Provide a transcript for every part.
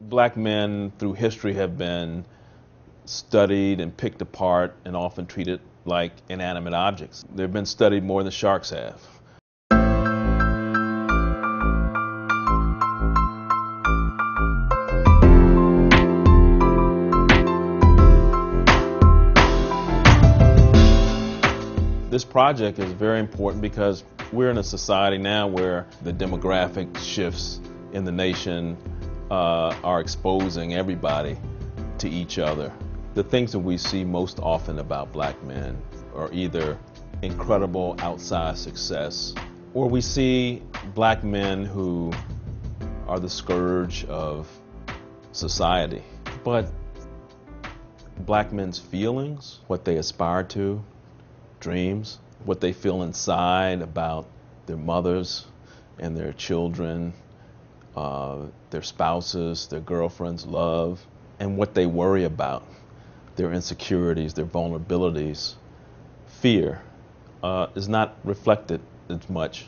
Black men through history have been studied and picked apart and often treated like inanimate objects. They've been studied more than sharks have. This project is very important because we're in a society now where the demographic shifts in the nation are exposing everybody to each other. The things that we see most often about black men are either incredible outside success, or we see black men who are the scourge of society. But black men's feelings, what they aspire to, dreams, what they feel inside about their mothers and their children, their spouses, their girlfriends, love, and what they worry about, their insecurities, their vulnerabilities, fear, is not reflected as much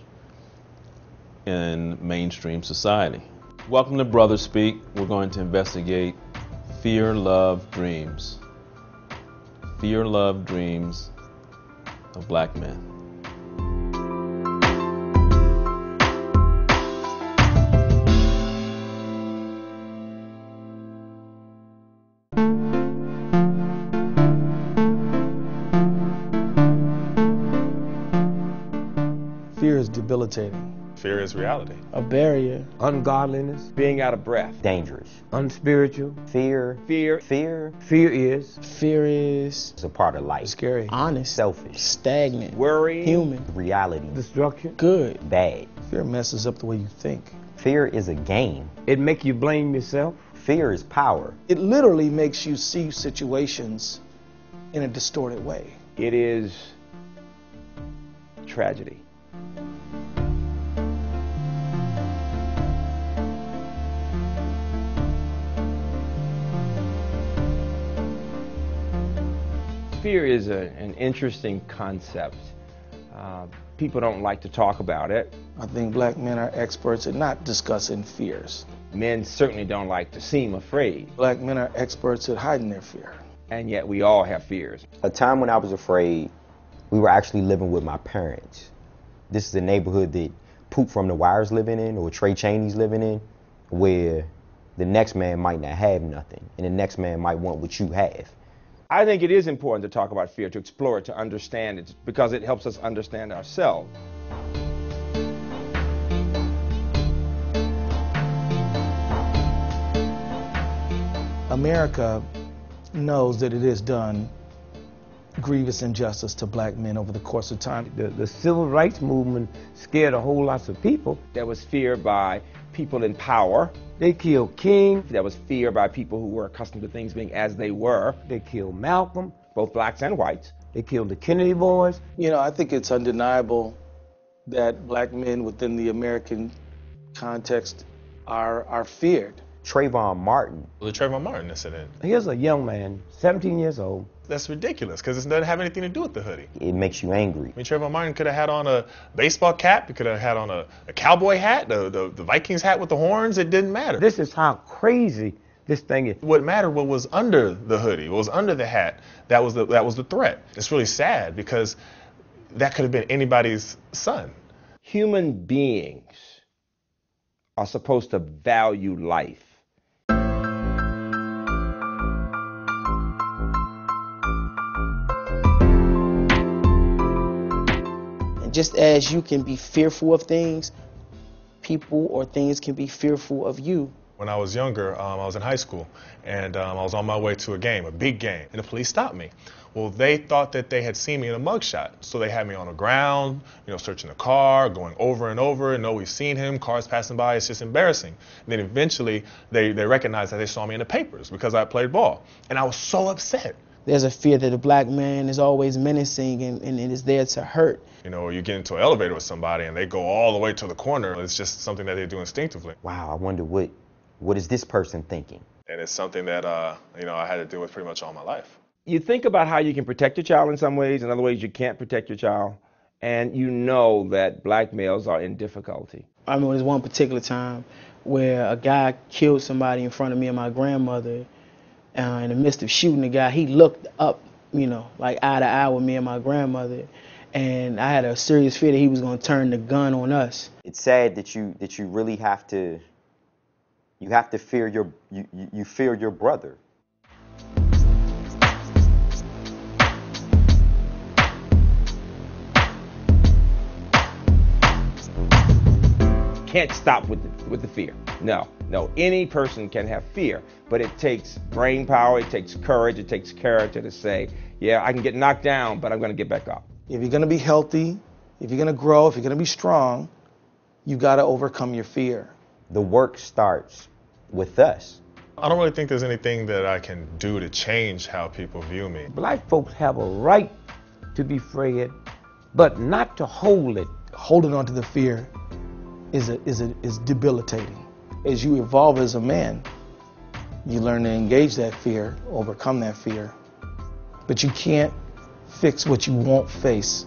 in mainstream society. Welcome to Brothers Speak. We're going to investigate fear, love, dreams. Fear, love, dreams of black men. Fear is debilitating. Fear is reality. A barrier. Ungodliness. Being out of breath. Dangerous. Unspiritual. Fear. Fear. Fear. Fear is. Fear is It's a part of life. scary. Honest. Selfish. Stagnant. Worry. Human. Reality. Destruction. Good. Bad. Fear messes up the way you think. Fear is a game. It make you blame yourself. Fear is power. It literally makes you see situations in a distorted way. It is tragedy. Fear is an interesting concept. People don't like to talk about it. I think black men are experts at not discussing fears. Men certainly don't like to seem afraid, Black men are experts at hiding their fear. and yet we all have fears. A time when I was afraid, we were actually living with my parents. This is a neighborhood that Poop from the Wire's living in, or Trey Chaney's living in, where the next man might not have nothing, and the next man might want what you have. I think it is important to talk about fear, to explore it, to understand it, because it helps us understand ourselves. America knows that it has done grievous injustice to black men over the course of time. The civil rights movement scared a whole lot of people. There was fear by people in power. They killed King. There was fear by people who were accustomed to things being as they were, They killed Malcolm. both blacks and whites. They killed the Kennedy boys. You know, I think it's undeniable that black men within the American context are feared. Trayvon Martin, The Trayvon Martin incident. Here's a young man, 17 years old. That's ridiculous because it doesn't have anything to do with the hoodie. it makes you angry. I mean, Trayvon Martin could have had on a baseball cap. He could have had on a cowboy hat, the Vikings hat with the horns. It didn't matter. This is how crazy this thing is. What mattered what was under the hoodie, what was under the hat. That was the threat. It's really sad because that could have been anybody's son. Human beings are supposed to value life. And just as you can be fearful of things, people or things can be fearful of you. When I was younger, I was in high school, and I was on my way to a game, a big game, and the police stopped me. Well, they thought that they had seen me in a mugshot, so they had me on the ground, searching the car, going over and over, and we've seen him, cars passing by, it's just embarrassing. And then eventually, they recognized that they saw me in the papers because I played ball, and I was so upset. There's a fear that a black man is always menacing and it is there to hurt. Or you get into an elevator with somebody, and they go all the way to the corner. It's just something that they do instinctively. Wow, I wonder what is this person thinking? And it's something that, I had to deal with pretty much all my life. You think about how you can protect your child in some ways, in other ways you can't protect your child. and you know that black males are in difficulty. I remember there's one particular time where a guy killed somebody in front of me and my grandmother. In the midst of shooting the guy, he looked up, like eye to eye with me and my grandmother. And I had a serious fear that he was going to turn the gun on us. It's sad that you really have to fear you fear your brother. Can't stop with the fear. No. Any person can have fear, but it takes brain power, it takes courage, it takes character to say, yeah, I can get knocked down, but I'm going to get back up. If you're going to be healthy, if you're going to grow, if you're going to be strong, you got to overcome your fear. The work starts with us. I don't really think there's anything that I can do to change how people view me. Black folks have a right to be afraid, but not to hold it. Holding on to the fear is debilitating. As you evolve as a man, you learn to engage that fear, overcome that fear. But you can't fix what you won't face.